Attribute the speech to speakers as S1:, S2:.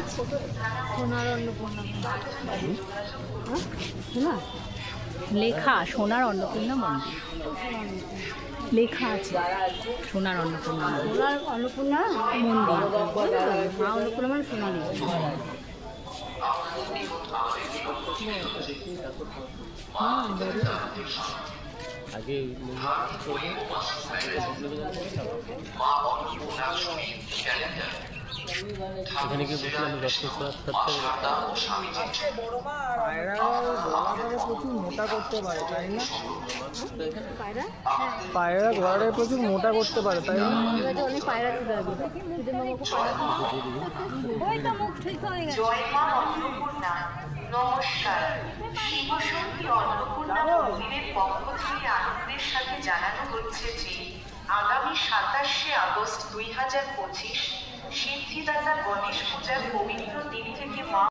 S1: সোনার অন্নপূর্ণা শোনা
S2: লেখা সোনার অন্নপূর্ণা মন্দির লেখা আছে সোনার অন্নপূর্ণা
S1: সোনার অন্নপূর্ণা
S2: মন্দির।
S1: মা অন্নপূর্ণা মানে সোনালি।
S3: আগে এখানে গিয়ে বসলাম রক্ত
S4: প্রচুর মোটা করতে পারে তাই না?
S1: পায়রা
S4: পায়রা ঘোড়াটায় প্রচুর মোটা করতে পারে তাই না?
S1: অনেক পায়রা
S5: জয় মা অন্নপূর্ণা। নমস্কার। শিবশক্তি অন্নপূর্ণা মন্দিরের পক্ষ থেকে আনন্দের সাথে জানানো হচ্ছে যে আগামী 27শে আগস্ট 2025 সিদ্ধিদাতা গণেশ পূজার পবিত্র দিন থেকে মা